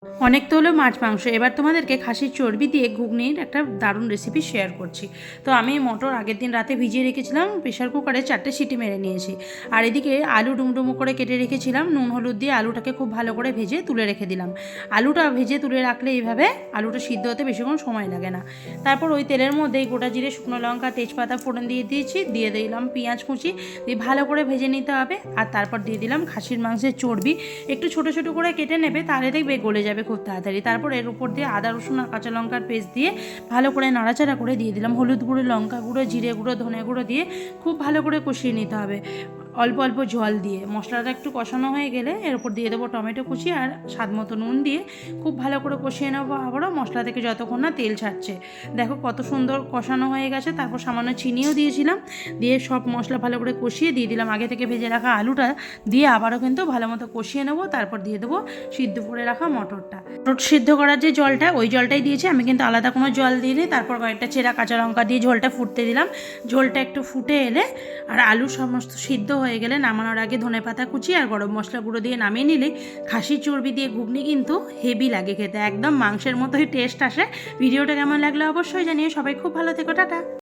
অনেক তো হলো মাছ মাংস, এবার তোমাদেরকে খাসির চর্বি দিয়ে ঘুগনির একটা দারুণ রেসিপি শেয়ার করছি। তো আমি মটর আগের দিন রাতে ভিজিয়ে রেখেছিলাম, প্রেশার কুকারে 4টে সিটি মেরে নিয়েছি। আর এদিকে আলু ডুমডুমো করে কেটে রেখেছিলাম, নুন হলুদ দিয়ে আলুটাকে খুব ভালো করে ভেজে তুলে রেখে দিলাম। আলুটা ভেজে তুলে রাখলে এইভাবে আলুটা সিদ্ধ হতে বেশিক্ষণ সময় লাগে না। তারপর ওই তেলের মধ্যেই গোটা জিরে, শুকনো লঙ্কা, তেজপাতা ফোড়ন দিয়ে দিয়েছি, দিয়ে দিলাম পেঁয়াজ কুচি, দিয়ে ভালো করে ভেজে নিতে হবে। আর তারপর দিয়ে দিলাম খাসির মাংসের চর্বি, একটু ছোটো ছোটো করে কেটে নেবে, তাহলে দেখবে গলে যাবে খুব তাড়াতাড়ি। তারপর এর উপর দিয়ে আদা রসুন আর কাঁচা লঙ্কার পেস্ট দিয়ে ভালো করে নাড়াচাড়া করে দিয়ে দিলাম হলুদ গুঁড়ো, লঙ্কা গুঁড়ো, জিরে গুঁড়ো, ধনে গুঁড়ো দিয়ে খুব ভালো করে কষিয়ে নিতে হবে অল্প অল্প জল দিয়ে। মশলাটা একটু কষানো হয়ে গেলে এর উপর দিয়ে দেবো টমেটো কুচি আর স্বাদ মতো নুন দিয়ে খুব ভালো করে কষিয়ে নেবো আবারও, মশলা থেকে যতক্ষণ না তেল ছাড়ছে। দেখো কত সুন্দর কষানো হয়ে গেছে। তারপর সামান্য চিনিও দিয়েছিলাম, দিয়ে সব মশলা ভালো করে কষিয়ে দিয়ে দিলাম আগে থেকে ভেজে রাখা আলুটা, দিয়ে আবারও কিন্তু ভালো মতো কষিয়ে নেবো। তারপর দিয়ে দেবো সিদ্ধ করে রাখা মটরটা। মটর সিদ্ধ করার যে জলটা, ওই জলটাই দিয়েছি, আমি কিন্তু আলাদা কোনো জল দিইনি। তারপর কয়েকটা চেরা কাঁচা লঙ্কা দিয়ে ঝোলটা ফুটতে দিলাম। ঝোলটা একটু ফুটে এলে আর আলু সমস্ত সিদ্ধ হয়ে গেলে নামানোর আগে ধনেপাতা কুচি আর গরম মশলা গুঁড়ো দিয়ে নামিয়ে নিলে খাসির চর্বি দিয়ে ঘুগনি কিন্তু হেভি লাগে খেতে, একদম মাংসের মতোই টেস্ট আসে। ভিডিওটা কেমন লাগলো অবশ্যই জানিয়ে, সবাই খুব ভালো থেকো, টাটা।